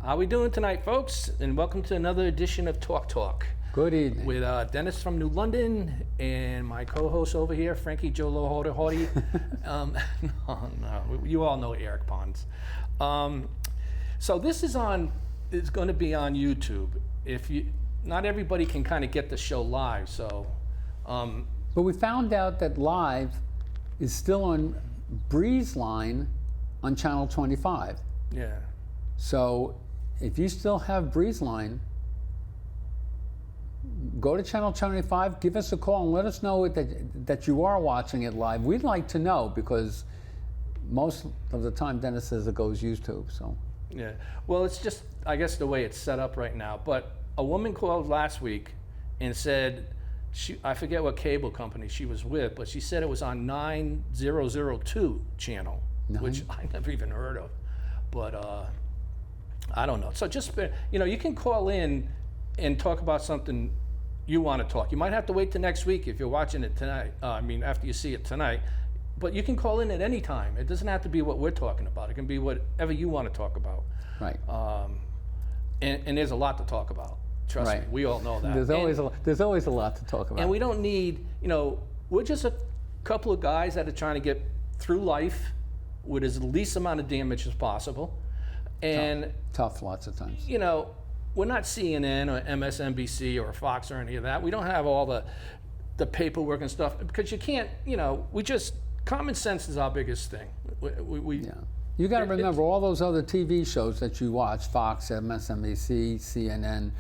How we doing tonight, folks? And welcome to another edition of Talk Talk. Good evening. With Dennis from New London and my co-host over here, Frankie Jolo Hardy. No, you all know Eric Parnes. So this is going to be on YouTube. Not everybody can kind of get the show live, so. But we found out that live is still on Breezeline on channel 25. Yeah. So if you still have Breezeline, go to channel 25, give us a call and let us know that you are watching it live. We'd like to know because most of the time Dennis says it goes YouTube. So. Yeah. Well, it's just, I guess, the way it's set up right now. But a woman called last week and said, I forget what cable company she was with, but she said it was on 9002 channel, which I never even heard of. But I don't know. So just, you can call in and talk about something you want to talk. You might have to wait till next week if you're watching it tonight. After you see it tonight. But you can call in at any time. It doesn't have to be what we're talking about. It can be whatever you want to talk about. Right. And there's a lot to talk about. Trust me, we all know that. There's always a lot to talk about. And we don't need, we're just a couple of guys that are trying to get through life with as least amount of damage as possible. And tough lots of times. We're not CNN or MSNBC or Fox or any of that. We don't have all the paperwork and stuff because you can't, common sense is our biggest thing. You got to remember all those other TV shows that you watch, Fox, MSNBC, CNN,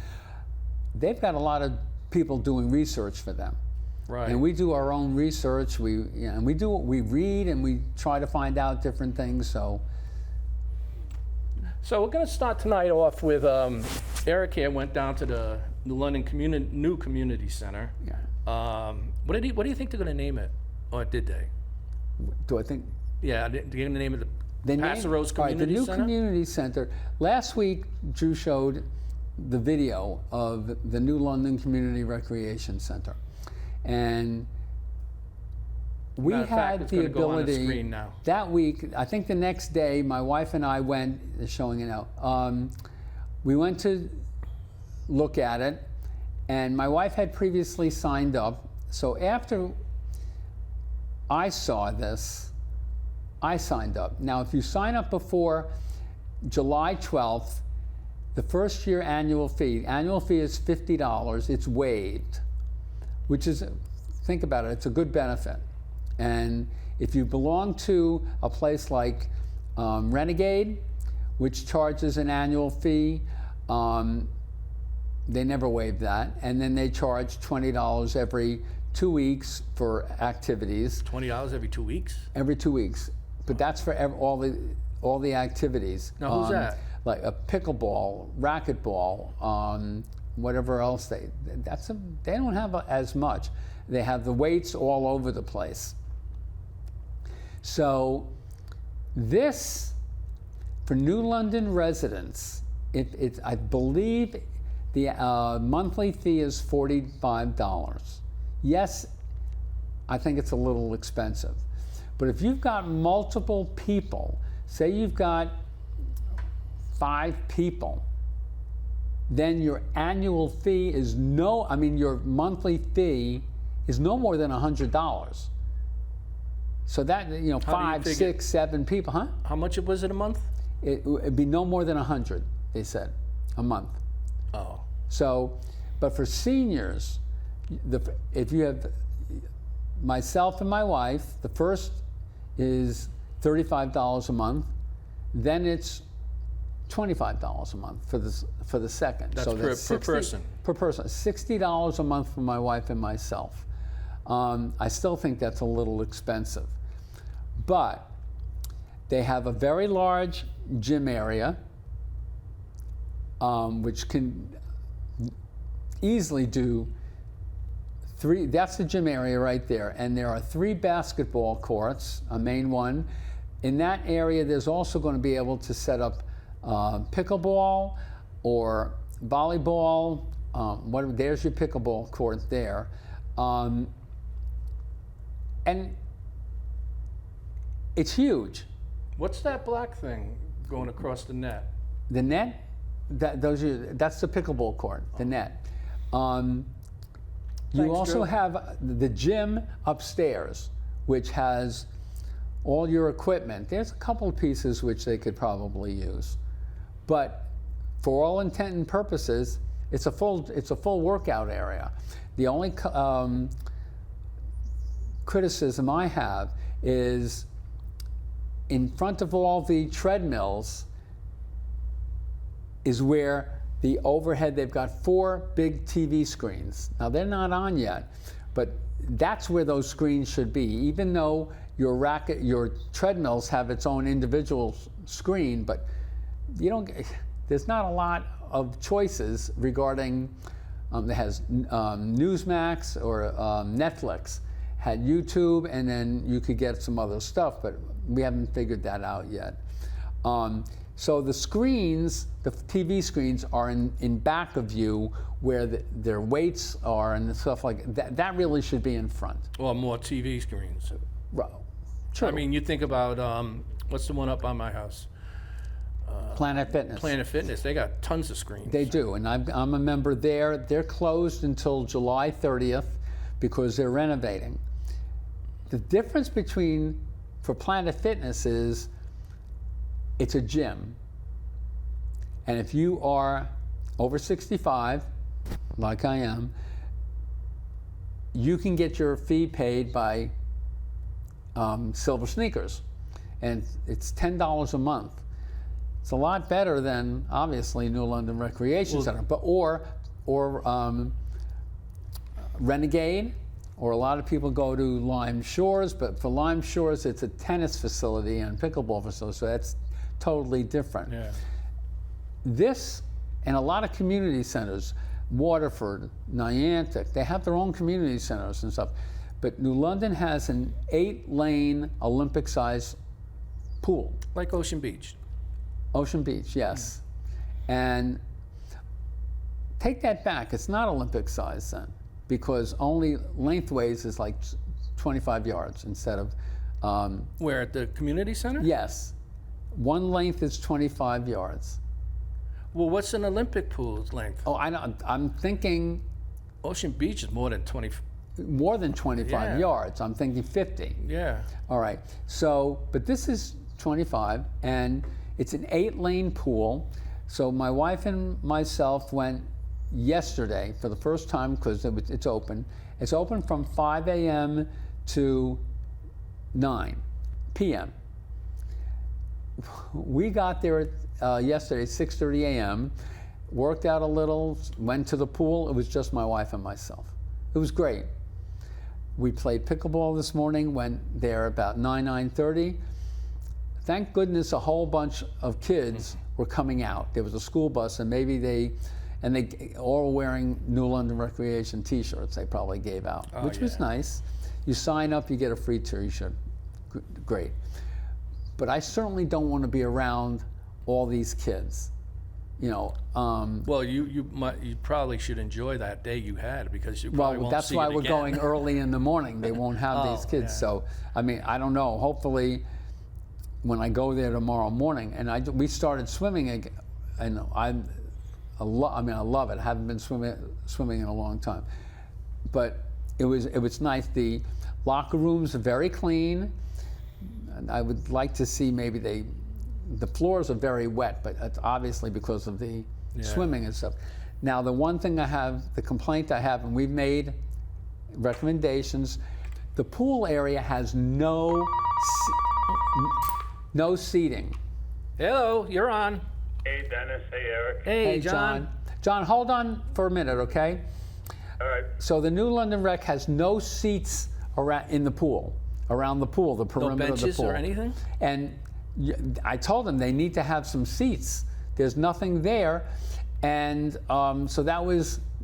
they've got a lot of people doing research for them. Right. And we do our own research. We read and we try to find out different things. So we're going to start tonight off with Eric here went down to the New London New Community Center. Yeah. What do you think they're going to name it? Or did they? Do I think? Yeah, they gave the name of the Paso Rosa Community Center? The New Community Center. Last week, Drew showed the video of the New London Community Recreation Center. And we had the ability that week, I think the next day, my wife and I went, showing it out, we went to look at it, and my wife had previously signed up. So after I saw this, I signed up. Now, if you sign up before July 12th, the first year annual fee is $50. It's waived, which is, think about it, it's a good benefit. And if you belong to a place like Renegade, which charges an annual fee, they never waive that. And then they charge $20 every 2 weeks for activities. $20 every 2 weeks? Every 2 weeks. But that's for all the activities. Now, who's that? Like a pickleball, racquetball, whatever else they don't have as much. They have the weights all over the place. So this, for New London residents, I believe the monthly fee is $45. Yes, I think it's a little expensive. But if you've got multiple people, say you've got 5 people, then your annual fee is your monthly fee is no more than $100. So that, 5, 6, 7 people, huh? How much was it a month? It'd be no more than 100, they said, a month. Oh. So, but for seniors, if you have myself and my wife, the first is $35 a month, then it's $25 a month for the second. That's per person. Per person, $60 a month for my wife and myself. I still think that's a little expensive, but they have a very large gym area, which can easily do 3. That's the gym area right there, and there are 3 basketball courts, a main one. In that area, there's also going to be able to set up pickleball or volleyball. There's your pickleball court there. And it's huge. What's that black thing going across the net? The net? That's the pickleball court, the net. You Thanks, also Drew. have the gym upstairs, which has all your equipment. There's a couple of pieces which they could probably use, but for all intent and purposes, it's a full workout area. The only criticism I have is in front of all the treadmills is where the overhead, they've got 4 big TV screens. Now they're not on yet, but that's where those screens should be. Even though your treadmills have its own individual screen, but there's not a lot of choices regarding, it has Newsmax or Netflix, had YouTube, and then you could get some other stuff, but we haven't figured that out yet. So the screens, the TV screens, are in back of you where their weights are and stuff like that. That really should be in front. Or more TV screens. True. I mean, you think about, what's the one up by my house? Planet Fitness. Planet Fitness, they got tons of screens. They do, and I'm a member there. They're closed until July 30th because they're renovating. The difference for Planet Fitness is it's a gym. And if you are over 65, like I am, you can get your fee paid by Silver Sneakers. And it's $10 a month. It's a lot better than, obviously, New London Recreation Center, but or Renegade, or a lot of people go to Lyme Shores, but for Lyme Shores, it's a tennis facility and pickleball facility, so that's totally different. Yeah. This, and a lot of community centers, Waterford, Niantic, they have their own community centers and stuff, but New London has an 8-lane Olympic-sized pool. Like Ocean Beach. Ocean Beach, yes. And take that back, it's not Olympic size then, because only lengthways is like 25 yards instead of... Where, at the community center? Yes. One length is 25 yards. Well, what's an Olympic pool's length? Oh, I know, I'm thinking Ocean Beach is more than 20. more than 25 Yeah. yards. I'm thinking 50. Yeah. All right, so, but this is 25, and it's an 8-lane pool. So my wife and myself went yesterday for the first time because it's open. It's open from 5 a.m. to 9 p.m. We got there yesterday, 6:30 a.m., worked out a little, went to the pool. It was just my wife and myself. It was great. We played pickleball this morning, went there about 9:30. Thank goodness a whole bunch of kids were coming out. There was a school bus, and maybe they all were wearing New London Recreation t-shirts they probably gave out, which was nice. You sign up, you get a free t-shirt. Great. But I certainly don't want to be around all these kids. You know, well, you probably should enjoy that day you had, because you probably won't that's see why it we're again. going early in the morning. They won't have these kids. Yeah. So, I mean, I don't know. Hopefully, when I go there tomorrow morning, and we started swimming again, and I love it. I haven't been swimming in a long time, but it was nice. The locker rooms are very clean. And I would like to see maybe the floors are very wet, but it's obviously because of the swimming and stuff. Now, the complaint I have, and we've made recommendations, the pool area has no seating. Hello, you're on. Hey, Dennis. Hey, Eric. Hey, John. John, hold on for a minute, okay? All right. So the New London Rec has no seats around the pool, the perimeter No of the benches pool. or anything? And I told them they need to have some seats. There's nothing there. And so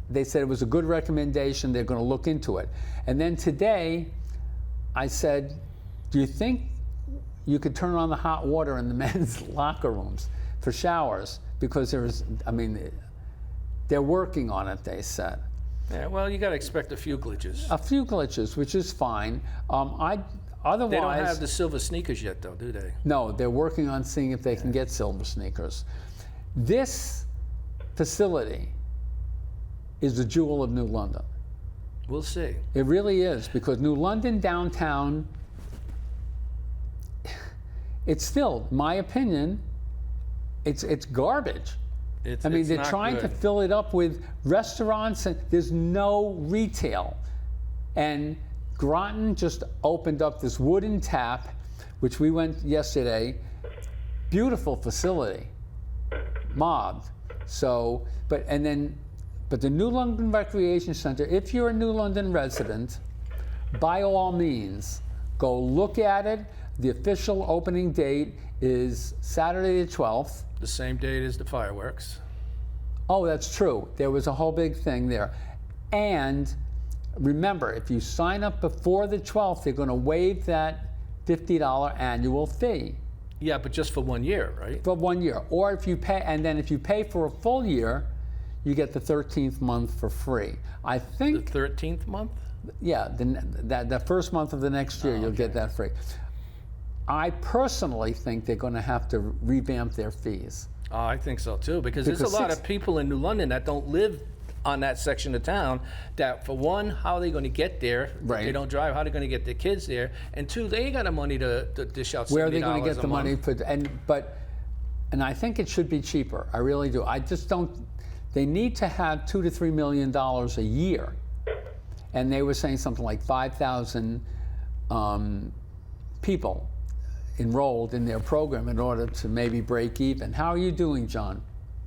they said it was a good recommendation. They're going to look into it. And then today, I said, do you think you could turn on the hot water in the men's locker rooms for showers? Because they're working on it, they said. Yeah, well, you got to expect a few glitches. A few glitches, which is fine. Otherwise, They don't have the silver sneakers yet, though, do they? No, they're working on seeing if they can get silver sneakers. This facility is the jewel of New London. We'll see. It really is, because New London downtown, it's still, my opinion, it's garbage. It's, I mean, it's they're not trying to good. fill it up with restaurants, and there's no retail. And Groton just opened up this wooden tap, which we went yesterday. Beautiful facility, mobbed. So, but the New London Recreation Center, if you're a New London resident, by all means, go look at it. The official opening date is Saturday the 12th. The same date as the fireworks. Oh, that's true. There was a whole big thing there. And remember, if you sign up before the 12th, they're going to waive that $50 annual fee Yeah, but just for 1 year, right? for 1 year. Or if you pay, and then if you pay for a full year, you get the 13th month for free. I The think, 13th month? yeah, the first month of the next year, you'll get that free. I personally think they're going to have to revamp their fees. Oh, I think so too, because there's a Because lot of people in New London that don't live on that section of town, that for one, how are they going to get there? Right. If they don't drive, how are they going to get their kids there? And two, they ain't got the money to dish out $70 Where are they going to get a the money month. for? And I think it should be cheaper. I really do. I just don't. They need to have $2 to $3 million a year, and they were saying something like 5,000 people enrolled in their program in order to maybe break even. How are you doing, John?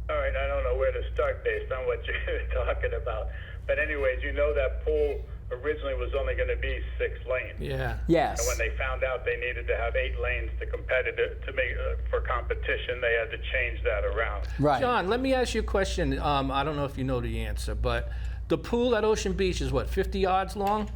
All right, I don't know where to start based on what you're talking about. But anyways, you know that pool originally was only going to be 6 lanes. Yeah. Yes. And when they found out they needed to have 8 lanes to make for competition, they had to change that around. Right. John, let me ask you a question. I don't know if you know the answer, but the pool at Ocean Beach is what, 50 yards long?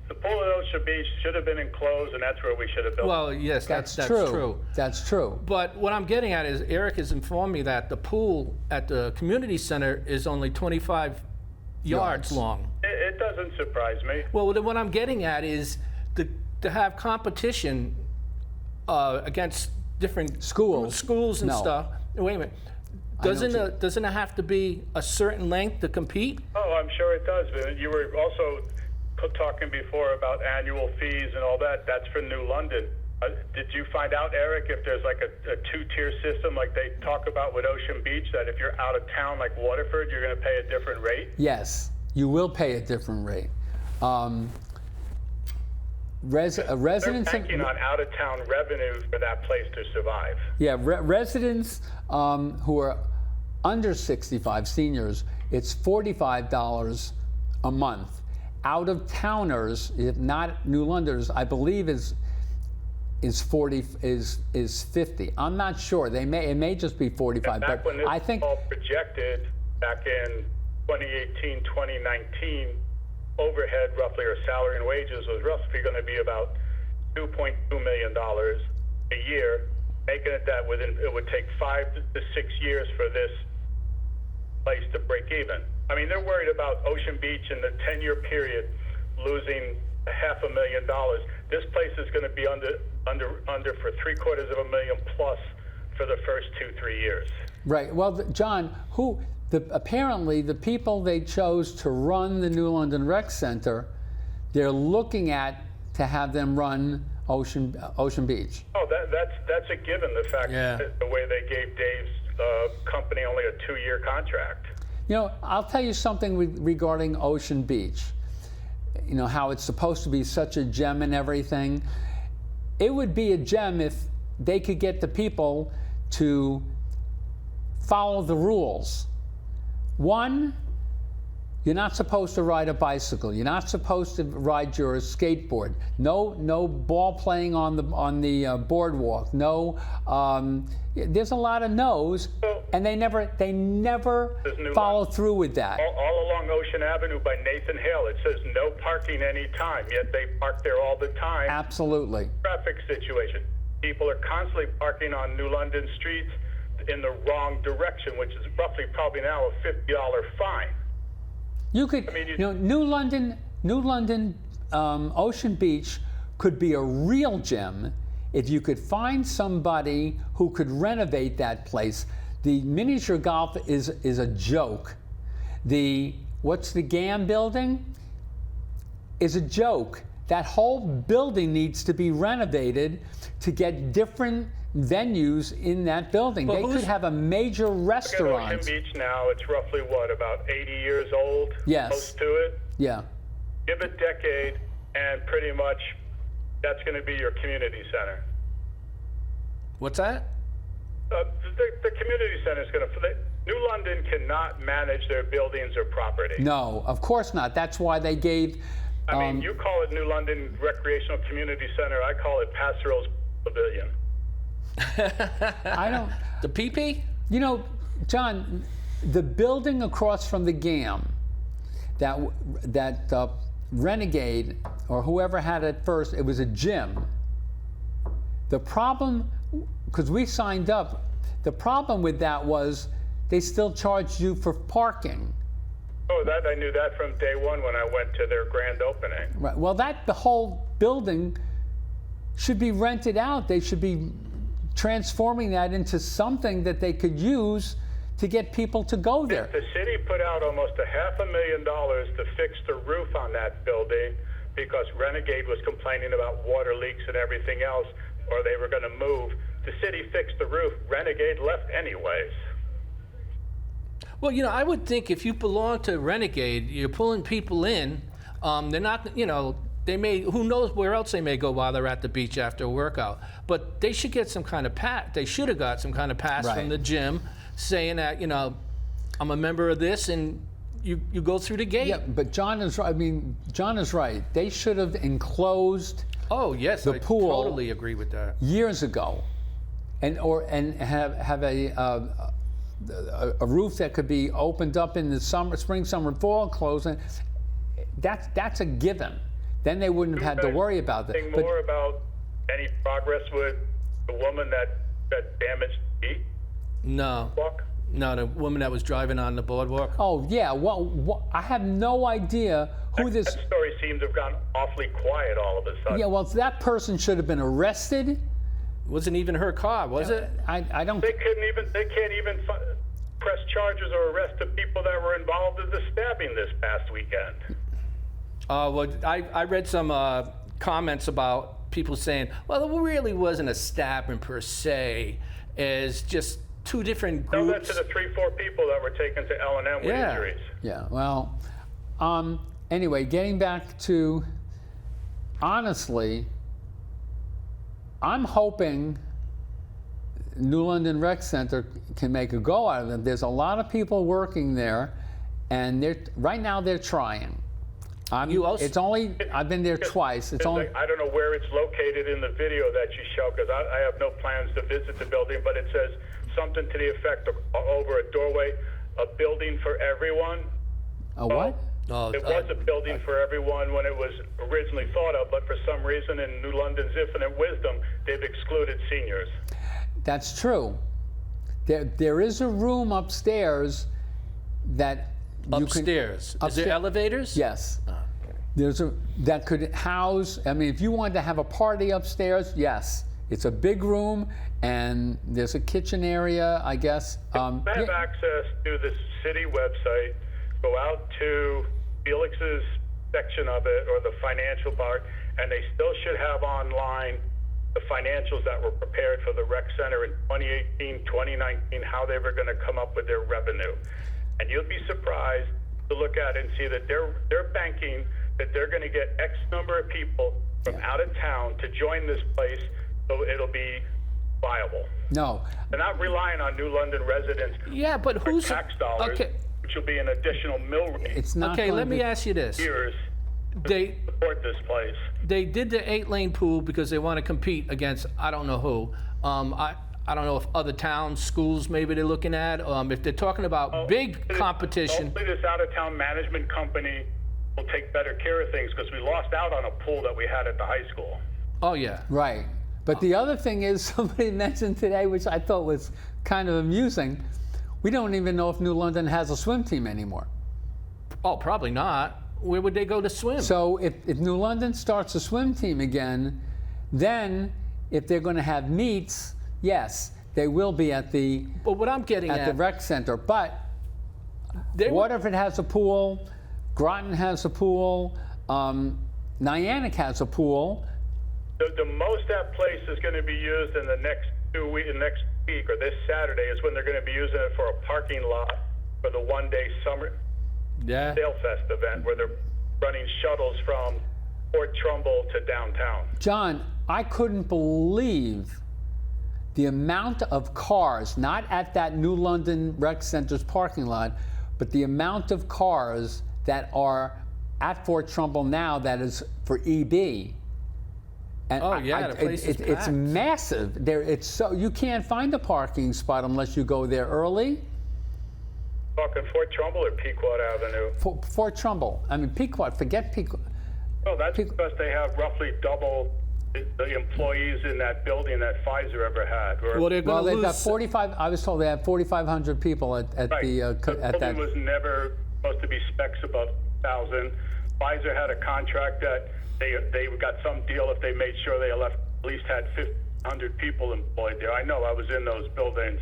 The pool at Ocean Beach should have been enclosed, and that's where we should have built. Well, yes, That's that's true. true. That's true. But what I'm getting at is Eric has informed me that the pool at the community center is only 25 yards long. It doesn't surprise me. Well, then what I'm getting at is to have competition against different schools and No. stuff. Wait a minute. Doesn't it have to be a certain length to compete? Oh, I'm sure it does. You were also talking before about annual fees and all that. That's for New London. Did you find out, Eric, if there's like a 2-tier system like they talk about with Ocean Beach, that if you're out of town like Waterford, you're going to pay a different rate? Yes, you will pay a different rate. Residents. They're banking on out-of-town revenue for that place to survive. Yeah, residents who are under 65, seniors, it's $45 a month. Out-of-towners, if not New Londoners, I believe is 50. I'm not sure. It may just be 45, Back but when this I was think all projected, back in 2018, 2019, overhead roughly, or salary and wages, was roughly going to be about $2.2 million a year, making it that it would take 5 to 6 years for this place to break even. I mean, they're worried about Ocean Beach in the 10-year period losing $500,000. This place is going to be under for $750,000 plus for the first 2-3 years. right. Well, John, apparently the people they chose to run the New London Rec Center, they're looking at to have them run Ocean Beach. Oh, that's a given. The fact Yeah. that the way they gave Dave's company only a 2-year contract. You know, I'll tell you something regarding Ocean Beach. You know, how it's supposed to be such a gem and everything. It would be a gem if they could get the people to follow the rules. One, you're not supposed to ride a bicycle. You're not supposed to ride your skateboard. No ball playing on the boardwalk. No, there's a lot of no's, and they never follow through with that. All along Ocean Avenue by Nathan Hale, it says no parking anytime, yet they park there all the time. Absolutely. Traffic situation. People are constantly parking on New London streets in the wrong direction, which is roughly probably now a $50 fine. You could, New London, Ocean Beach could be a real gem if you could find somebody who could renovate that place The miniature golf is a joke. What's the GAM building? Is a joke. That whole building needs to be renovated to get different venues in that building. Well, they could have a major restaurant. Ocean Beach now, it's roughly what, about 80 years old? Yes. Close to it? Yeah. Give it a decade, and pretty much that's going to be your community center. What's that? The community center is going to. New London cannot manage their buildings or property. No, of course not. That's why they gave. I mean, you call it New London Recreational Community Center. I call it Passerell's Pavilion. I don't. The PP? You know, John, the building across from the GAM, that Renegade or whoever had it first, it was a gym. The problem, because we signed up, the problem with that was they still charged you for parking. Oh, that I knew that from day one when I went to their grand opening. Right. Well, the whole building should be rented out. They should be transforming that into something that they could use to get people to go there. The city put out almost $500,000 to fix the roof on that building because Renegade was complaining about water leaks and everything else, or they were going to move. The city fixed the roof. Renegade left anyways. Well, you know, I would think if you belong to Renegade, you're pulling people in. They're not, you know, they may, who knows where else they may go while they're at the beach after a workout. But they should get some kind of they should have got some kind of pass Right. from the gym saying that, you know, I'm a member of this, and you go through the gate. Yeah, but John is right. I mean, John is right. They should have enclosed Oh, yes, the I pool totally agree with that. years ago, and have a roof that could be opened up in the summer, spring, summer, fall, closing. That's a given. Then they wouldn't have had to worry about that. Anything more about any progress with the woman that damaged the No, walk? no, the woman that was driving on the boardwalk. Oh yeah, well, I have no idea who this. That story seems to have gone awfully quiet all of a sudden. Yeah, well, that person should have been arrested. Wasn't even her car, was it? I don't. They can't even press charges or arrest the people that were involved in the stabbing this past weekend. Well, I read some comments about people saying, well, it really wasn't a stabbing per se, as just two different Tell that groups. to the 3-4 people that were taken to L&M with Yeah. injuries. Yeah. Well. Anyway, getting back to, honestly, I'm hoping New London Rec Center can make a go out of it. There's a lot of people working there, and right now they're trying. I've been there twice. It's only. I don't know where it's located in the video that you show because I have no plans to visit the building, but it says something to the effect of over a doorway, a building for everyone. A what? It was a building for everyone when it was originally thought of, but for some reason in New London's infinite wisdom, they've excluded seniors. That's true. There is a room upstairs that you Upstairs. can. Is there elevators? Yes. That could house. I mean, if you wanted to have a party upstairs, yes, it's a big room, and there's a kitchen area, I guess. Have access to the city website. Go out to Felix's section of it or the financial part, and they still should have online the financials that were prepared for the rec center in 2018, 2019, how they were going to come up with their revenue. And you'll be surprised to look at it and see that they're banking that they're going to get X number of people from out of town to join this place, so it'll be viable. No. They're not relying on New London residents Yeah, but for who's tax dollars, okay? which will be an additional mill rate It's not. Okay, going let me to, ask you this. years They to support this place. they did the 8-lane pool because they want to compete against I don't know who. I don't know if other towns, schools, maybe they're looking at. If they're talking about big competition. Hopefully this out-of-town management company will take better care of things because we lost out on a pool that we had at the high school. Oh yeah. Right. But the other thing is, somebody mentioned today, which I thought was kind of amusing. We don't even know if New London has a swim team anymore. Oh, probably not. Where would they go to swim? So if New London starts a swim team again, then if they're going to have meets, yes, They will be at the But what I'm getting at the rec center. But they were- Waterford has a pool, Groton has a pool, Niantic has a pool. The most that place is going to be used in the next next week or this Saturday is when they're going to be using it for a parking lot for the one-day summer yeah. Sail Fest event where they're running shuttles from Fort Trumbull to downtown. John, I couldn't believe the amount of cars, not at that New London Rec Center's parking lot, but the amount of cars that are at Fort Trumbull now that is for EB. And Oh, yeah, the place is it's packed. massive. It's so you can't find a parking spot unless you go there early. Talking Fort Trumbull or Pequot Avenue? Fort Trumbull. I mean, Pequot. Forget Pequot. Well, that's because they have roughly double the employees in that building that Pfizer ever had. Well, they're Well, going to they've got lose. 45. I was told they have 4,500 people at Right. the The at that. building was never supposed to be specs above 1,000. Pfizer had a contract that they got some deal if they made sure they at least had 1,500 people employed there. I know, I was in those buildings,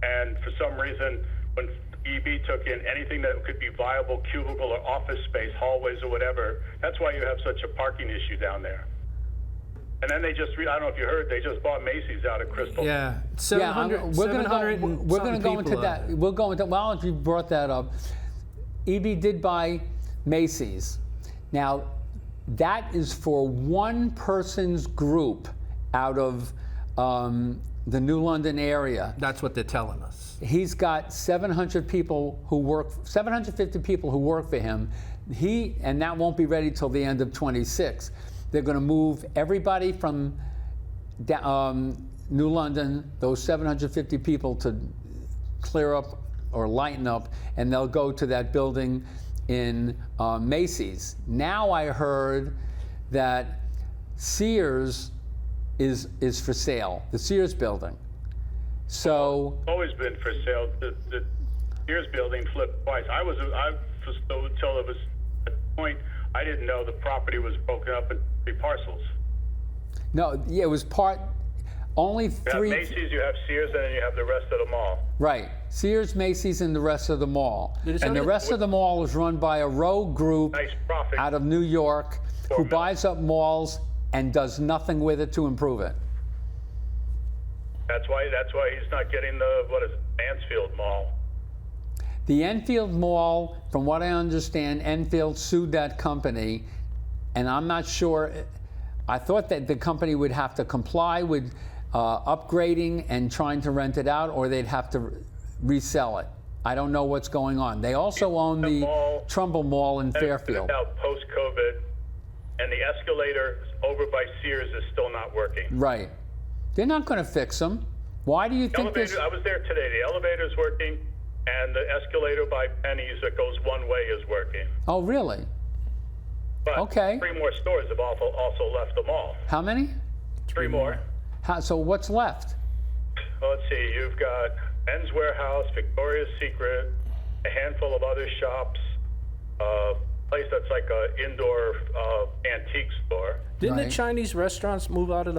and for some reason, when EB took in anything that could be viable cubicle or office space, hallways or whatever, that's why you have such a parking issue down there. And then they just, I don't know if you heard, they just bought Macy's out of Crystal. Yeah, Yeah, 700, we're going to 700 go. and We're going to something go into people, that. We'll go into. Well, if you brought that up, EB did buy Macy's. Now, that is for one person's group out of the New London area. That's what they're telling us. He's got 700 people who work, 750 people who work for him. And that won't be ready till the end of 26. They're going to move everybody from New London, those 750 people, to clear up or lighten up, and they'll go to that building in Macy's. Now I heard that Sears is for sale, the Sears building. So Always been for sale. The Sears building flipped twice. I was until it was at the point I didn't know the property was broken up in 3 parcels. no, yeah, it was only You have 3. Macy's, you have Sears, and then you have the rest of the mall. Right, Sears, Macy's, and the rest of the mall. Did it And sound the like- rest of the mall is run by a rogue group Nice profit. out of New York who $4 million. buys up malls and does nothing with it to improve it. That's why he's not getting the Mansfield Mall. The Enfield Mall, from what I understand, Enfield sued that company, and I'm not sure. I thought that the company would have to comply with upgrading and trying to rent it out, or they'd have to resell it. I don't know what's going on. They also own The the mall- Trumbull Mall in Fairfield. Out post-COVID, and the escalator over by Sears is still not working. Right. They're not going to fix them. Why do you think this? I was there today. The elevator's working, and the escalator by Penny's that goes one way is working. Oh, really? But Okay. 3 more stores have also left the mall. How many? 3 more. So what's left? Well, let's see. You've got Men's Warehouse, Victoria's Secret, a handful of other shops, a place that's like an indoor antique store. Didn't Right. the Chinese restaurants move out of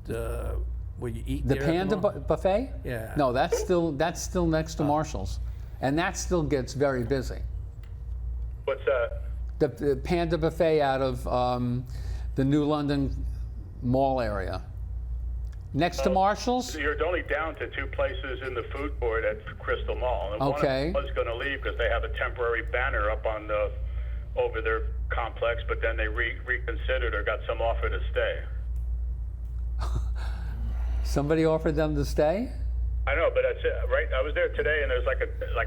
the where you eat The there at Panda mall? Buffet? Yeah. No, that's still next to Marshall's, and that still gets very busy. What's that? The Panda Buffet out of the New London Mall area, next to Marshall's. You're only down to 2 places in the food court at Crystal Mall. And Okay. One of them was going to leave because they have a temporary banner up on over their complex, but then they reconsidered or got some offer to stay. Somebody offered them to stay. I know, but that's it, right? I was there today, and there's like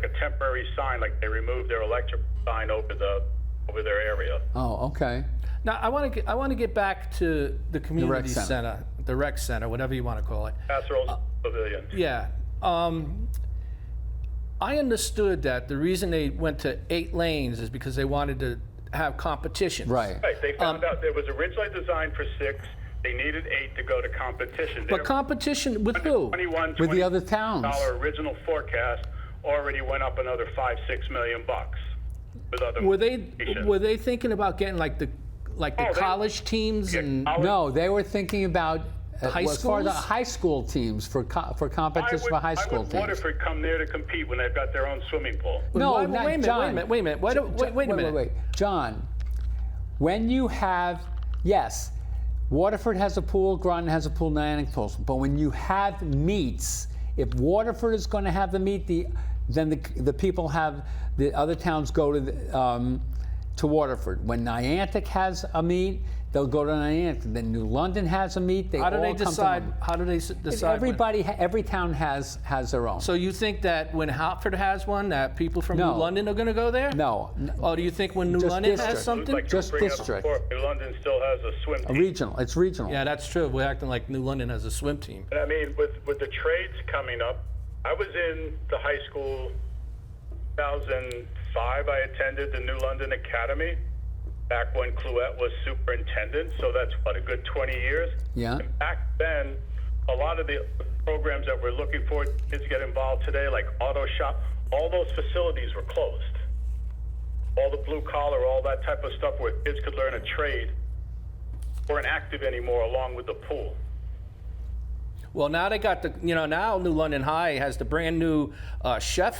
a temporary sign, like they removed their electric sign over their area. Oh, okay. Now I want to get back to the community center. center, the rec center, whatever you want to call it. Casseroles Pavilion. Yeah. I understood that the reason they went to 8 lanes is because they wanted to have competition. Right. Right. They found out it was originally designed for 6. They needed 8 to go to competition. But competition with who? 21, With the other towns. $20 original forecast already went up another $5-6 million bucks. With other Were they thinking about getting like the Oh, they- college teams Yeah, and college- No, they were thinking about High as far as the schools? high school teams for competition for high school Why would teams. Waterford come there to compete when they've got their own swimming pool? No, Wait a not minute, John. wait a minute, wait a minute. Wait a minute. Wait. John, when you have, yes, Waterford has a pool, Groton has a pool, Niantic pools, but when you have meets, if Waterford is going to have the meet, then the people have, the other towns go to Waterford. When Niantic has a meet, they'll go to Niantic. Then New London has a meet. How do they all come to decide? London. How do they decide? Every town has their own. So you think that when Hartford has one, that people from No. New London are going to go there? No, Or do you think when New Just London district. has something? Like Just bring up district. before, New London still has a swim team. regional. It's regional. Yeah, that's true. We're acting like New London has a swim team. I mean, with the trades coming up, I was in the high school 2005. I attended the New London Academy back when Clouette was superintendent, so that's what, a good 20 years? Yeah. And back then, a lot of the programs that we're looking for kids to get involved today, like auto shop, all those facilities were closed. All the blue collar, all that type of stuff where kids could learn a trade weren't active anymore along with the pool. Well, now they got now New London High has the brand new chef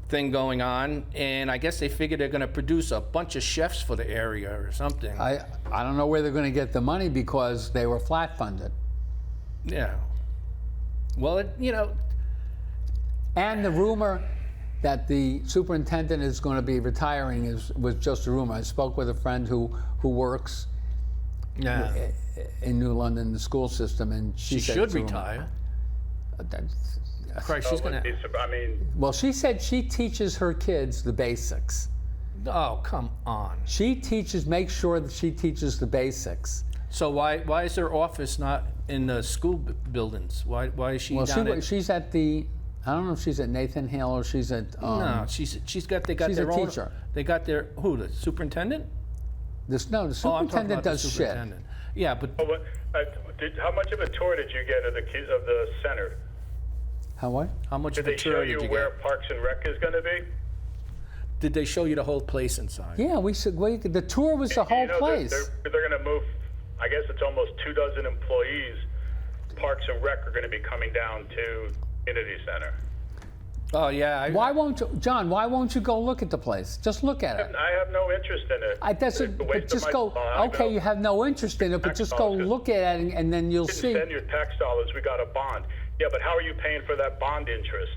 thing going on, and I guess they figure they're going to produce a bunch of chefs for the area or something. I don't know where they're going to get the money because they were flat funded. Yeah. Well, And the rumor that the superintendent is going to be retiring was just a rumor. I spoke with a friend who works yeah. in New London, the school system, and she said should it's a rumor. retire. That's- Christ, she's So going to. I mean, Well, she said she teaches her kids the basics. Oh, come on. Make sure that she teaches the basics. So why is her office not in the school buildings? Why is she Well, down at? she's at the, I don't know if she's at Nathan Hale or she's at. No, they got she's their a own. teacher. They got their the superintendent? The Oh, I'm talking superintendent about the does shit. superintendent. Yeah, but how much of a tour did you get of the center? How what? how much Did of a they show tour you did you where get? Parks and Rec is going to be? Did they show you the whole place inside? Yeah, the tour was the whole place. They're going to move. I guess it's almost 24 employees. Parks and Rec are going to be coming down to Community Center. Oh yeah. Why won't you, John? Why won't you go look at the place? Just look at it. I have no interest in it. That's It's a waste but of just my go. time. Okay, you have no interest in it, but Tax just go dollars. look at it, and then you'll You see. spend your tax dollars. We got a bond. Yeah, but how are you paying for that bond interest?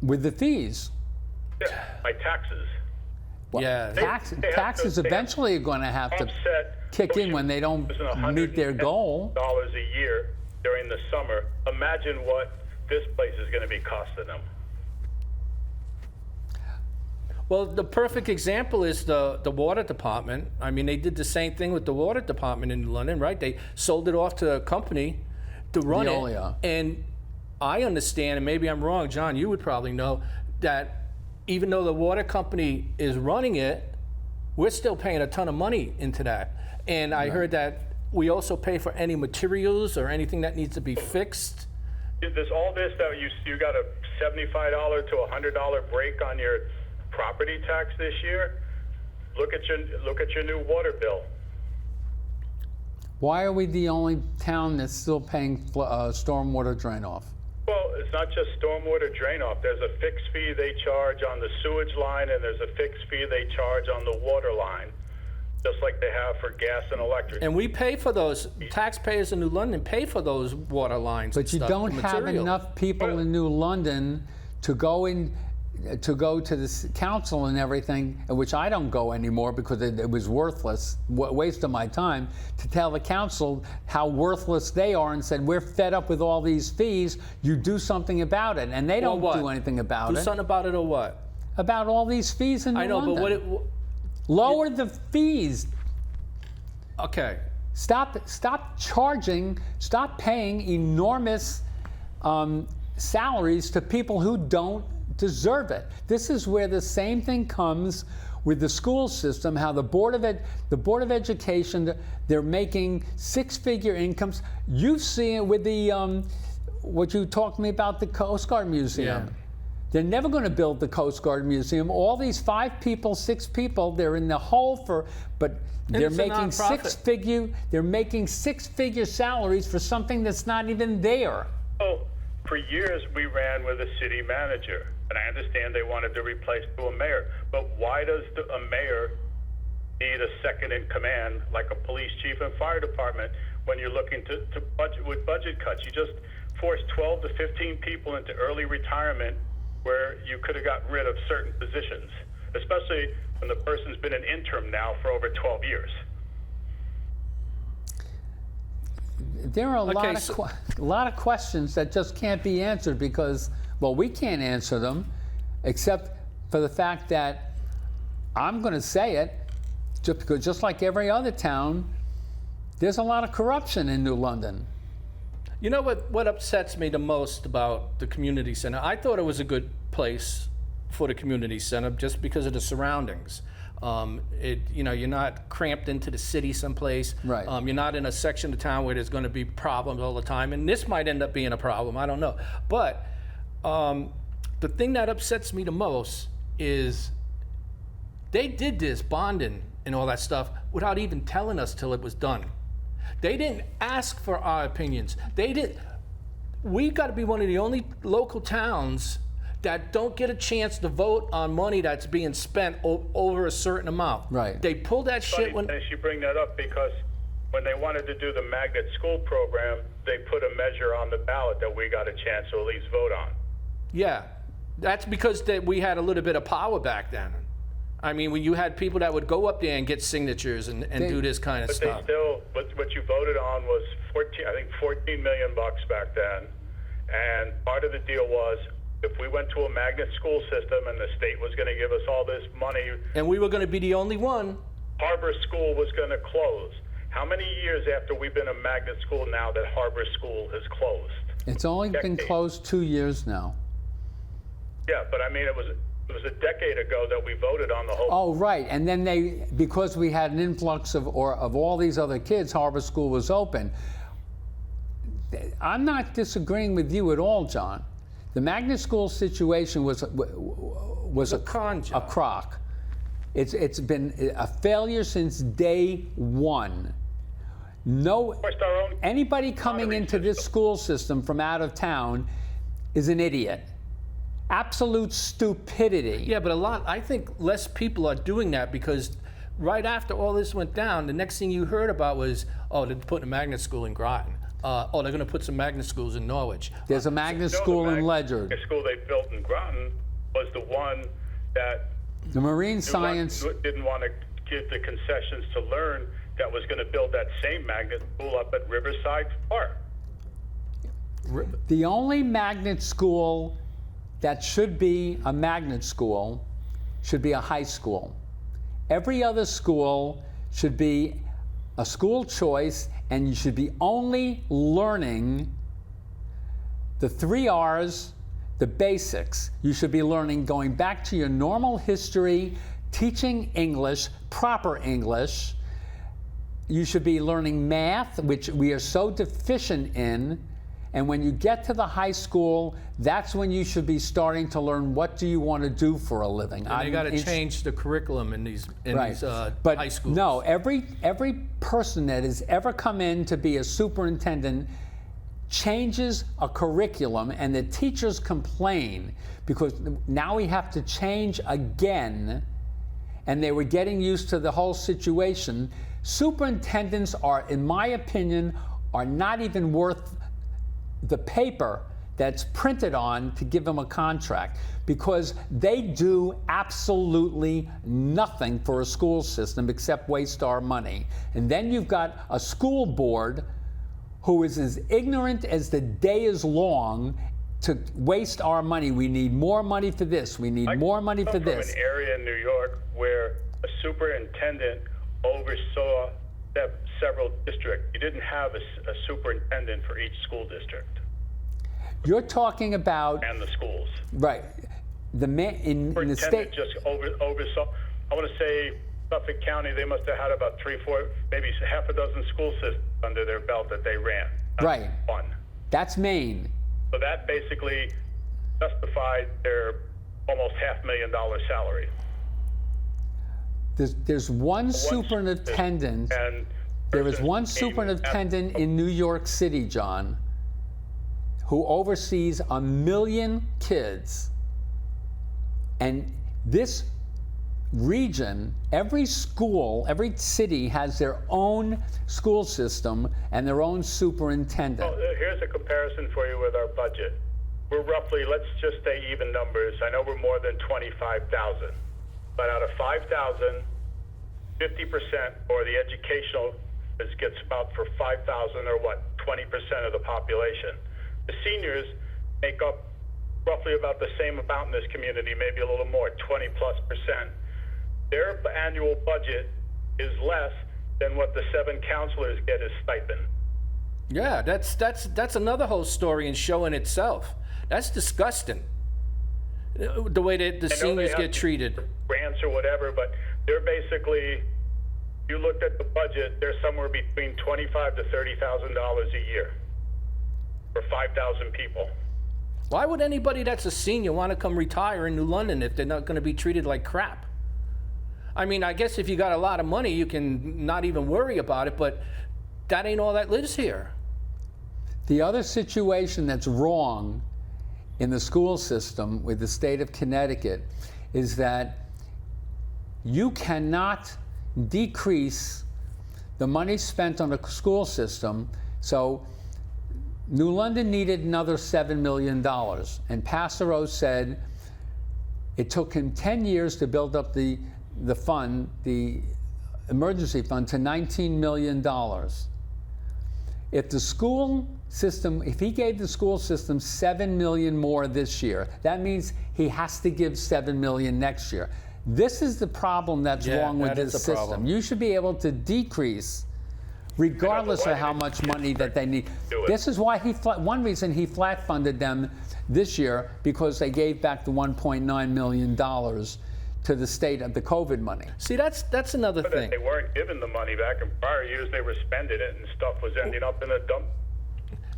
With the fees. Yeah, my taxes. Well, Yeah. taxes eventually are going to have to Offset kick in when they don't meet their goal. $110 a year during the summer. Imagine what this place is going to be costing them. Well, the perfect example is the water department. I mean, they did the same thing with the water department in London, right? They sold it off to a company to run Veolia. it. And I understand, and maybe I'm wrong, John, you would probably know, that even though the water company is running it, we're still paying a ton of money into that. And I heard that we also pay for any materials or anything that needs to be fixed. There's all this that you got a $75 to $100 break on your property tax this year. Look at your new water bill. Why are we the only town that's still paying stormwater drain off? Well, it's not just stormwater drain off. There's a fixed fee they charge on the sewage line, and there's a fixed fee they charge on the water line, just like they have for gas and electric. And we pay for those, taxpayers in New London pay for those water lines. But and you stuff, don't the have material. enough people in New London to go to the council and everything, which I don't go anymore because it was worthless, waste of my time, to tell the council how worthless they are and said, we're fed up with all these fees, you do something about it. And they don't what? do anything about Do it. something about it or what? About all these fees in New I know, London. but Lower the fees. okay. Stop paying enormous salaries to people who don't deserve it. This is where the same thing comes with the school system, how the Board of Education, they're making six-figure incomes. You see it with the, what you talked to me about, the Coast Guard Museum. Yeah. They're never going to build the Coast Guard Museum. All these 5 people, 6 people, they're in the hole but they're it's a making nonprofit. they're making six-figure salaries for something that's not even there. So for years, we ran with a city manager, and I understand they wanted to replace to a mayor, but why does a mayor need a second in command like a police chief and fire department when you're looking to budget with budget cuts? You just forced 12 to 15 people into early retirement where you could have gotten rid of certain positions, especially when the person's been an interim now for over 12 years. There are a lot of questions that just can't be answered because, well, we can't answer them, except for the fact that I'm going to say it, because just like every other town, there's a lot of corruption in New London. You know what upsets me the most about the community center? I thought it was a good place for the community center just because of the surroundings. You're not cramped into the city someplace. Right. You're not in a section of town where there's going to be problems all the time, and this might end up being a problem. I don't know. But the thing that upsets me the most is they did this bonding and all that stuff without even telling us till it was done. They didn't ask for our opinions. We got to be one of the only local towns that don't get a chance to vote on money that's being spent over a certain amount. Right. They pull that shit when. Funny you bring that up because when they wanted to do the magnet school program, they put a measure on the ballot that we got a chance to at least vote on. Yeah, that's because we had a little bit of power back then. I mean, when you had people that would go up there and get signatures and do this kind of stuff. What you voted on was 14 million bucks back then. And part of the deal was if we went to a magnet school system and the state was going to give us all this money. And we were going to be the only one. Harbor School was going to close. How many years after we've been a magnet school now that Harbor School has closed? It's only been closed 2 years now. Yeah, but I mean, it was a decade ago that we voted on the whole. Oh, right. And then because we had an influx of all these other kids, Harbor School was open. I'm not disagreeing with you at all, John. The magnet school situation was a con job. A crock. It's been a failure since day one. Anybody coming into this school system from out of town is an idiot. Absolute stupidity. Yeah, but I think less people are doing that because right after all this went down, the next thing you heard about was, they're putting a magnet school in Groton. They're going to put some magnet schools in Norwich. There's a magnet school in Ledyard. The school they built in Groton was the one that the marine science didn't want to give the concessions to learn that was going to build that same magnet school up at Riverside Park. The only magnet school that should be a magnet school should be a high school. Every other school should be a school choice, and you should be only learning the 3 R's, the basics. You should be learning, going back to your normal history, teaching English, proper English. You should be learning math, which we are so deficient in. And when you get to the high school, that's when you should be starting to learn what do you want to do for a living. And you got to change the curriculum in these but high schools. No, every person that has ever come in to be a superintendent changes a curriculum, and the teachers complain because now we have to change again, and they were getting used to the whole situation. Superintendents are, in my opinion, are not even worth the paper that's printed on to give them a contract, because they do absolutely nothing for a school system except waste our money. And then you've got a school board who is as ignorant as the day is long to waste our money. We need more money for this. We need more money for this. I come from an area in New York where a superintendent oversaw several districts. You didn't have a superintendent for each school district. You're talking about and the schools. Right. In the state just oversaw. I want to say Suffolk County. They must have had about 3, 4, maybe half a dozen school systems under their belt that they ran. Right. One. That's Maine. So that basically justified their almost $500,000 salary. There's one superintendent. And There is person one came superintendent in New York City, John, who oversees 1 million kids. And this region, every school, every city has their own school system and their own superintendent. Well, here's a comparison for you with our budget. We're roughly, let's just say even numbers. I know we're more than 25,000, but out of 5,000, 50%, or the educational gets about for 5,000, or what, 20% of the population. The seniors make up roughly about the same amount in this community, maybe a little more, 20+%. Their annual budget is less than what the 7 counselors get as stipend. Yeah, that's another whole story and show in itself. That's disgusting. The way that the seniors get treated. Grants or whatever, but they're basically, you looked at the budget, they're somewhere between $25,000 to $30,000 a year for 5,000 people. Why would anybody that's a senior want to come retire in New London if they're not going to be treated like crap? I mean, I guess if you got a lot of money, you can not even worry about it, but that ain't all that lives here. The other situation that's wrong in the school system with the state of Connecticut is that you cannot decrease the money spent on the school system. So New London needed another $7 million, and Passero said it took him 10 years to build up the fund, the emergency fund, to $19 million. If the school system, if he gave the school system $7 million more this year, that means he has to give $7 million next year. This is the problem that's wrong with this system. Problem. You should be able to decrease regardless of how much money that they need. This is why one reason he flat funded them this year, because they gave back the $1.9 million to the state of the COVID money. See, that's another thing. They weren't given the money back. In prior years, they were spending it, and stuff was ending up in a dump.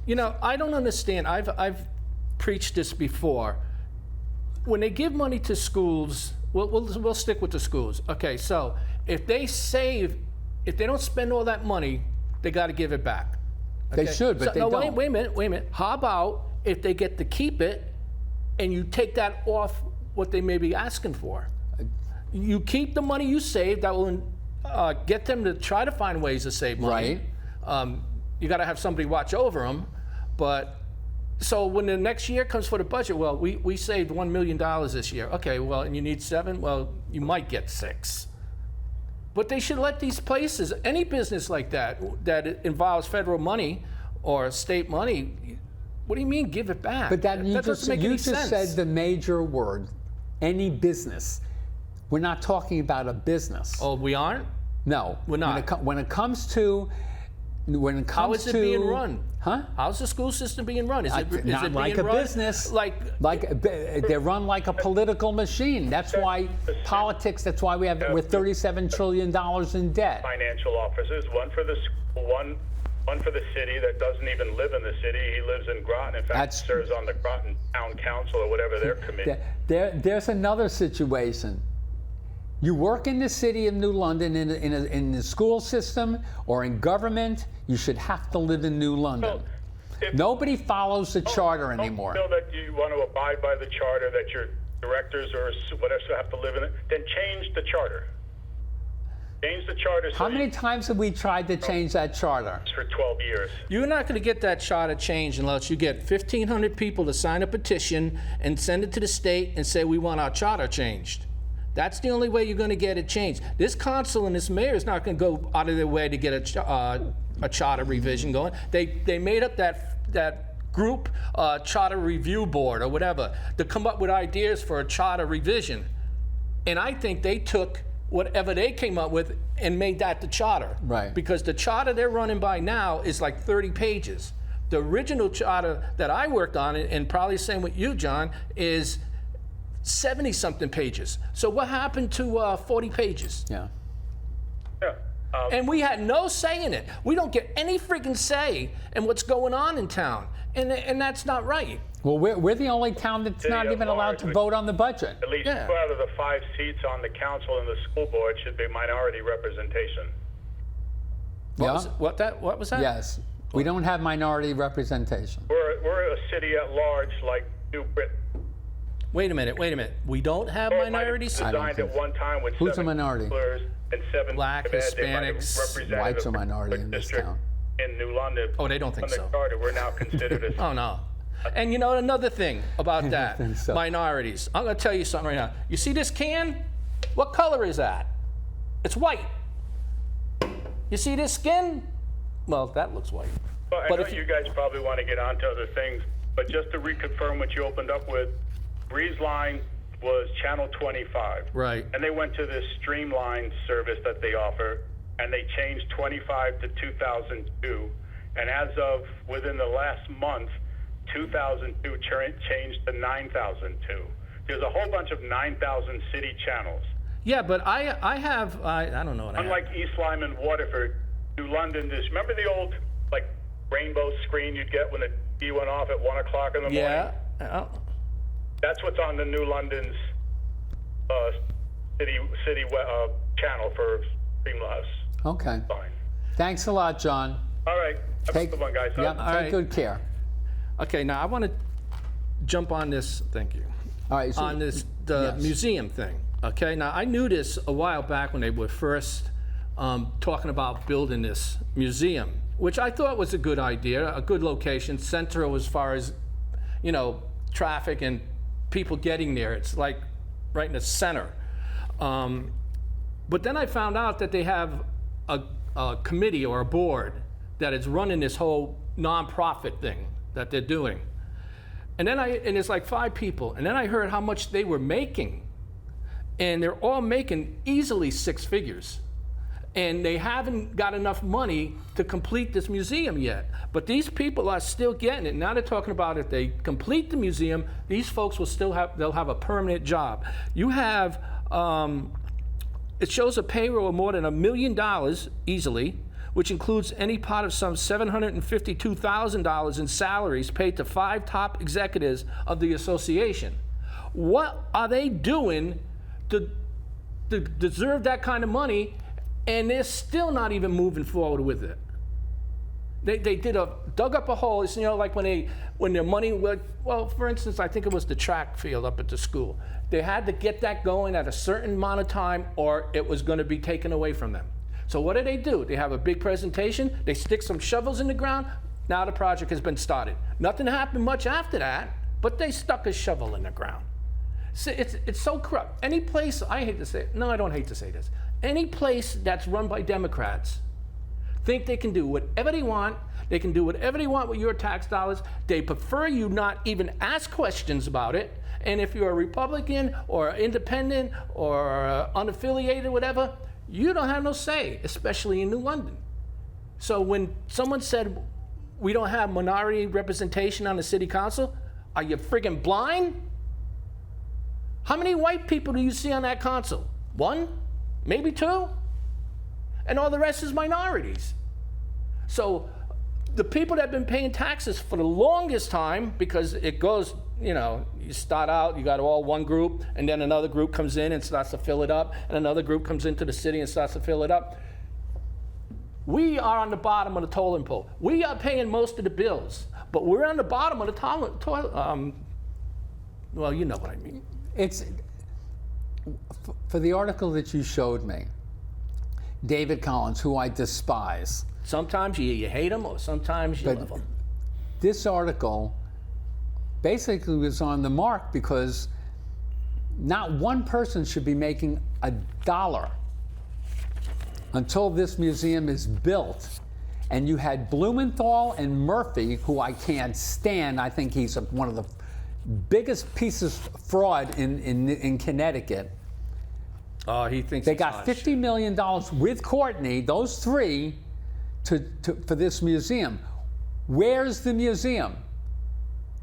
You know, I don't understand. I've preached this before. When they give money to schools, we'll stick with the schools. Okay, so if they don't spend all that money, they got to give it back. Okay? They should, but they don't. Wait a minute. How about if they get to keep it and you take that off what they may be asking for? You keep the money you saved. That will get them to try to find ways to save money. Right. You got to have somebody watch over them. But so when the next year comes for the budget, well, we saved $1 million this year. Okay, well, and you need 7. Well, you might get 6. But they should let these places, any business like that involves federal money or state money. What do you mean, give it back? But that doesn't make any sense. You just said the major word, any business. We're not talking about a business. Oh, we aren't? No, we're not. When it comes to how is it being run? Huh? How's the school system being run? Is it not like being a run business. Like they're run like a political machine. That's why politics. That's why we're $37 trillion in debt. Financial officers, one for the school, one for the city that doesn't even live in the city. He lives in Groton. In fact, serves on the Groton Town Council or whatever their committee. There's another situation. You work in the city of New London in the school system or in government, you should have to live in New London. Nobody follows the charter anymore. Feel that you want to abide by the charter, that your directors or whatever have to live in it, then change the charter. Change the charter. How many times have we tried to change that charter? For 12 years. You're not going to get that charter changed unless you get 1,500 people to sign a petition and send it to the state and say, we want our charter changed. That's the only way you're going to get it changed. This council and this mayor is not going to go out of their way to get a charter revision going. They made up that group charter review board or whatever to come up with ideas for a charter revision. And I think they took whatever they came up with and made that the charter. Right. Because the charter they're running by now is like 30 pages. The original charter that I worked on, and probably the same with you, John, is 70-something pages. So what happened to 40 pages? Yeah. Yeah. And we had no say in it. We don't get any freaking say in what's going on in town. And that's not right. Well, we're the only town that's not even allowed to vote on the budget. At least 2 out of the 5 seats on the council and the school board should be minority representation. Yeah. What was that? Yes. We don't have minority representation. We're a city at large like New Britain. Wait a minute. We don't have minorities? Designed at one time with Who's a 7 minority? councillors and 7 Black, they might have Hispanics, represented Whites are a minority in this district town. in New London. Oh, they don't think On the so. charter, we're now considered a Oh, no. And you know another thing about that, think so. minorities. I'm going to tell you something right now. You see this can? What color is that? It's white. You see this skin? Well, that looks white. Well, I But know if you guys probably want to get on to other things, but just to reconfirm what you opened up with, Breezeline was channel 25. Right. And they went to this streamlined service that they offer, and they changed 25 to 2002. And as of within the last month, 2002 changed to 9002. There's a whole bunch of 9,000 city channels. Yeah, but I don't know what I have. Unlike East Lyme and Waterford, New London, remember the old like rainbow screen you'd get when the TV went off at 1 o'clock in the morning? Yeah. That's what's on the New London's city channel for Streamlabs. Okay. Fine. Thanks a lot, John. All right. Have a good one, guys. Yep, All take right. good care. Okay, now I want to jump on this. Thank you. All right. So, On the yes. museum thing. Okay, now I knew this a while back when they were first talking about building this museum, which I thought was a good idea, a good location, central as far as, traffic and people getting there. It's like right in the center. But then I found out that they have a committee or a board that is running this whole nonprofit thing that they're doing. And then and it's like 5 people. And then I heard how much they were making. And they're all making easily 6 figures. And they haven't got enough money to complete this museum yet. But these people are still getting it. Now they're talking about if they complete the museum, these folks will they'll have a permanent job. You have, it shows a payroll of more than $1 million easily, which includes any part of some $752,000 in salaries paid to 5 top executives of the association. What are they doing to deserve that kind of money, and they're still not even moving forward with it? They dug up a hole. It's, like when their money went, well, for instance, I think it was the track field up at the school. They had to get that going at a certain amount of time or it was going to be taken away from them. So what do? They have a big presentation, they stick some shovels in the ground, now the project has been started. Nothing happened much after that, but they stuck a shovel in the ground. So it's so corrupt. Any place, I hate to say it, no, I don't hate to say this, any place that's run by Democrats think they can do whatever they want, they can do whatever they want with your tax dollars, they prefer you not even ask questions about it, and if you're a Republican or independent or unaffiliated, whatever, you don't have no say, especially in New London. So when someone said, we don't have minority representation on the city council, are you friggin' blind? How many white people do you see on that council? 1? Maybe 2? And all the rest is minorities. So the people that have been paying taxes for the longest time, because it goes, you start out, you got all one group, and then another group comes in and starts to fill it up, and another group comes into the city and starts to fill it up. We are on the bottom of the totem pole. We are paying most of the bills, but we're on the bottom of the well, you know what I mean. It's for the article that you showed me, David Collins, who I despise. Sometimes you hate him, or sometimes you love him. This article basically was on the mark because not one person should be making $1 until this museum is built. And you had Blumenthal and Murphy, who I can't stand. I think he's one of the biggest pieces of fraud in Connecticut. Oh, he thinks they got $50 million with Courtney, those 3, for this museum. Where's the museum?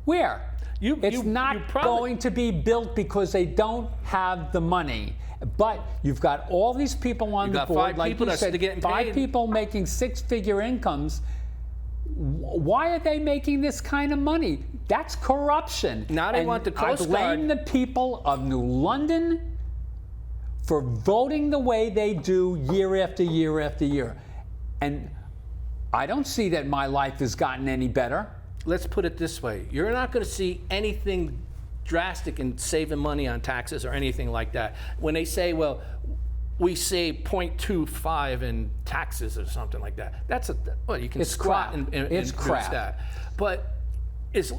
Where? It's not going to be built because they don't have the money. But you've got all these people on the board, like you said, 5 people making 6-figure incomes. Why are they making this kind of money? That's corruption. Now they want the Coast Guard. I blame the people of New London for voting the way they do year after year after year. And I don't see that my life has gotten any better. Let's put it this way. You're not going to see anything drastic in saving money on taxes or anything like that. When they say, well, we save 0.25 in taxes or something like that. That's you can squat and it's crap. That. But it's,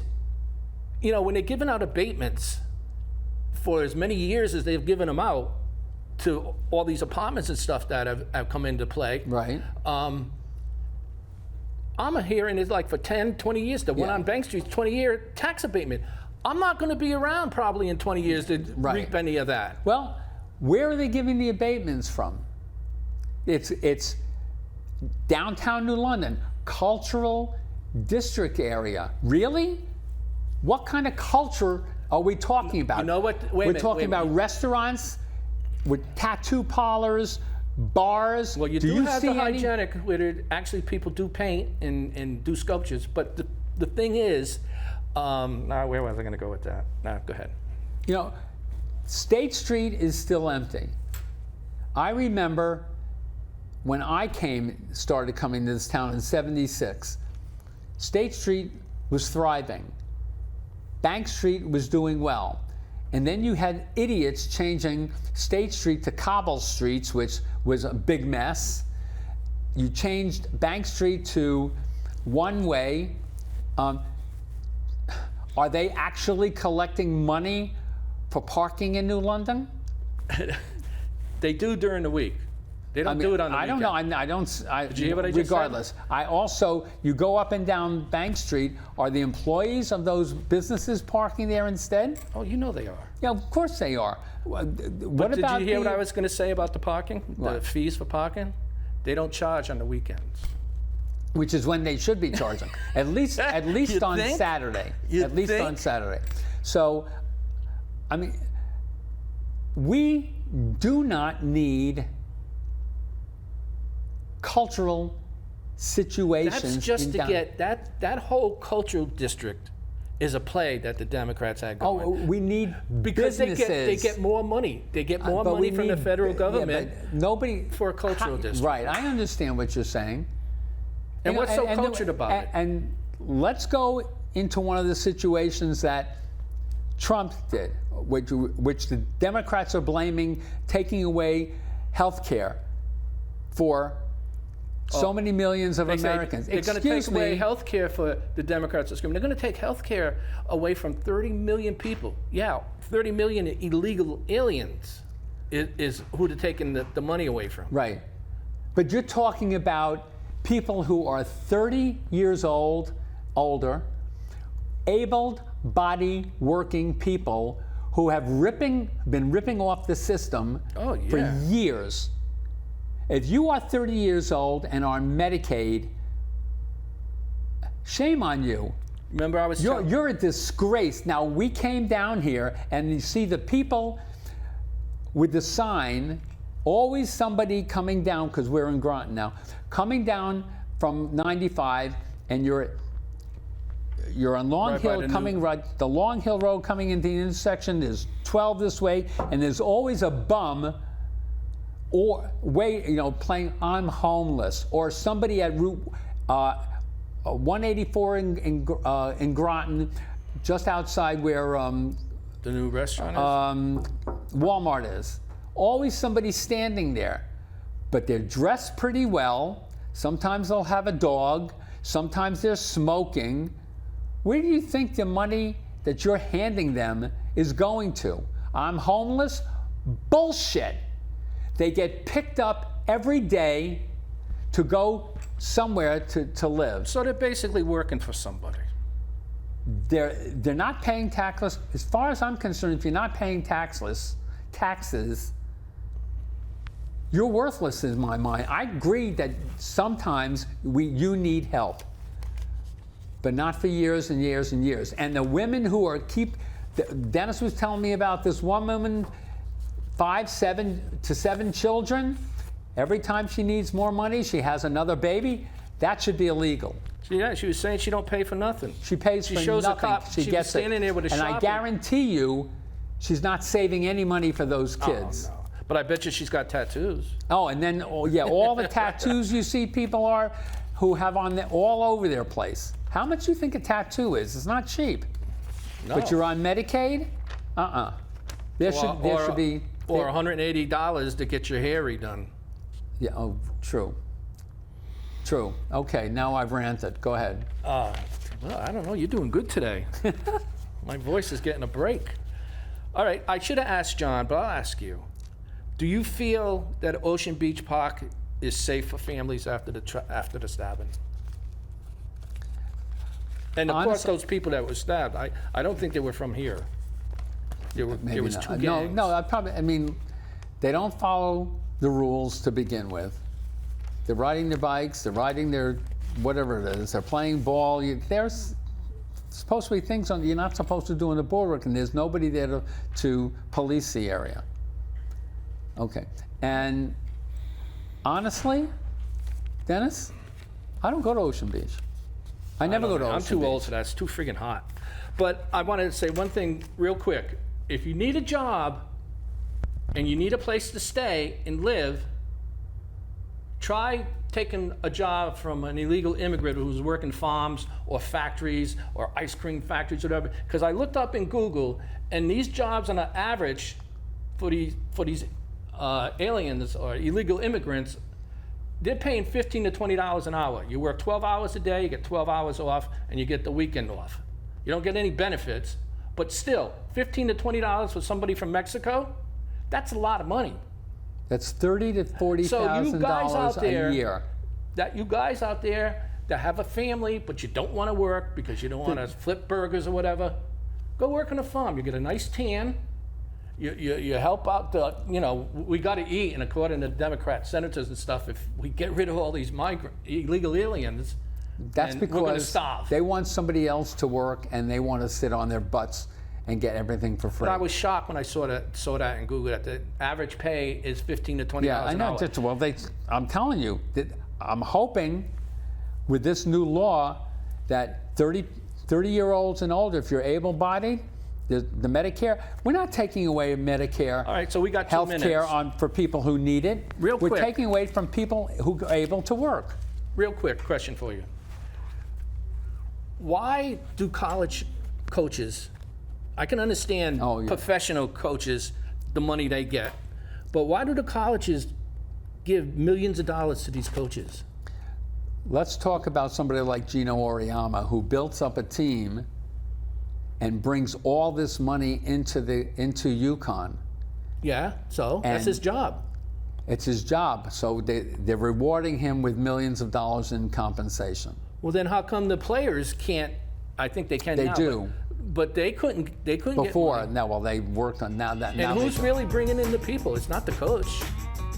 when they're giving out abatements for as many years as they've given them out to all these apartments and stuff that have come into play. Right. I'm hearing it's like for 10, 20 years, the one on Bank Street's 20-year tax abatement. I'm not going to be around probably in 20 years to reap any of that. Well, where are they giving the abatements from? It's downtown New London, cultural district area. Really? What kind of culture are we talking about? You know what? We're talking about restaurants with tattoo parlors, bars. Well, you do have the hygienic where actually people do paint and do sculptures. But the thing is, where was I going to go with that? Go ahead. State Street is still empty. I remember when I started coming to this town in '76, State Street was thriving. Bank Street was doing well. And then you had idiots changing State Street to cobble streets, which was a big mess. You changed Bank Street to one way. Are they actually collecting money for parking in New London? They do during the week. They don't do it on the weekend. I don't know. Did you hear what I just regardless, said? You go up and down Bank Street. Are the employees of those businesses parking there instead? Oh, they are. Yeah, of course they are. Did you hear what I was going to say about the parking? The fees for parking? They don't charge on the weekends. Which is when they should be charging. at least on Saturday. On Saturday. So, we do not need cultural situations. That's just to get that whole cultural district is a play that the Democrats had going. Oh, we need because businesses. they get more money. They get more money from the federal government. Nobody for a cultural district. Right. I understand what you're saying. And what's so cultured about it? And let's go into one of the situations that Trump did, which the Democrats are blaming, taking away health care for so many millions of Americans. They're going to take away health care for the Democrats. They're going to take health care away from 30 million people. Yeah, 30 million illegal aliens is who they're taking the money away from. Right. But you're talking about people who are 30 years old, older, able-bodied working people who have been ripping off the system for years. If you are 30 years old and are on Medicaid, shame on you. Remember, you're a disgrace. Now, we came down here and you see the people with the sign, always somebody coming down, because we're in Groton now, coming down from 95, and you're on Long Hill the Long Hill Road coming into the intersection. There's 12 this way, and there's always a bum playing "I'm homeless," or somebody at Route 184 in Groton, just outside where the new restaurant is? Walmart is. Always somebody standing there, but they're dressed pretty well. Sometimes they'll have a dog. Sometimes they're smoking. Where do you think the money that you're handing them is going to? I'm homeless? Bullshit. They get picked up every day to go somewhere to live. So they're basically working for somebody. They're not paying taxes. As far as I'm concerned, if you're not paying taxes, you're worthless in my mind. I agree that sometimes you need help. but not for years and years and years. And the women who are Dennis was telling me about this one woman, 7 children. Every time she needs more money, she has another baby. That should be illegal. Yeah, she was saying she don't pay for nothing. She pays for shows a nothing. cop. She was gets standing there with a And I shopping- guarantee you, she's not saving any money for those kids. Oh, no. But I bet you she's got tattoos. Oh, and then, all the tattoos you see people who have all over their place. How much do you think a tattoo is? It's not cheap. No. But you're on Medicaid? There should be... Or $180 to get your hair redone. Yeah, oh, true. True. Okay, now I've ranted. Go ahead. Well, I don't know. You're doing good today. My voice is getting a break. All right, I should have asked John, but I'll ask you. Do you feel that Ocean Beach Park is safe for families after the stabbing? And of course, those people that were stabbed, I don't think they were from here. There was not. two gangs. I mean, they don't follow the rules to begin with. They're riding their bikes, they're riding their whatever it is, they're playing ball. There's supposed to be things you're not supposed to do in the boardwalk, and there's nobody there to police the area. Okay, and honestly, Dennis, I don't go to Ocean Beach. I never go to Ocean Beach. I'm too old for that. It's too friggin' hot. But I wanted to say one thing real quick. If you need a job and you need a place to stay and live, try taking a job from an illegal immigrant who's working farms or factories or ice cream factories or whatever. Because I looked up in Google, and these jobs on an average for these aliens or illegal immigrants, they're paying $15 to $20 an hour. You work 12 hours a day, you get 12 hours off, and you get the weekend off. You don't get any benefits, but still, $15 to $20 for somebody from Mexico, that's a lot of money. That's $30,000 to $40,000 a year. You guys out there that have a family, but you don't want to work because you don't want to flip burgers or whatever, go work on a farm. You get a nice tan. You help out we got to eat, and according to Democrat senators and stuff, if we get rid of all these illegal aliens, that's we're going to because starve. They want somebody else to work, and they want to sit on their butts and get everything for free. But I was shocked when I saw that in Google that the average pay is $15 to $20 Yeah, I an know. hour. I'm telling you, I'm hoping with this new law that 30-year-olds and older, if you're able-bodied, the Medicare, we're not taking away Medicare. All right, so we got 2 health minutes. care for people who need it. Real quick. We're taking away from people who are able to work. Real quick question for you. Why do college coaches, I can understand professional coaches, the money they get, but why do the colleges give millions of dollars to these coaches? Let's talk about somebody like Gino Auriemma, who builds up a team and brings all this money into UConn. Yeah, so that's his job. It's his job, so they're rewarding him with millions of dollars in compensation. Well, then how come the players can't? I think they can now. They do. But they couldn't Before, get money. No, well, they worked on now that. And now who's really bringing in the people? It's not the coach.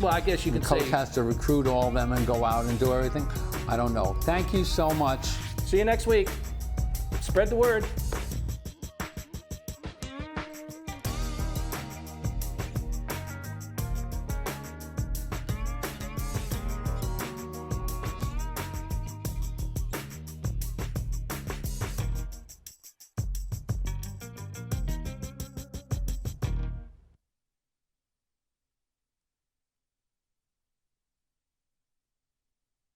Well, I guess you could say. The coach has to recruit all of them and go out and do everything. I don't know. Thank you so much. See you next week. Spread the word.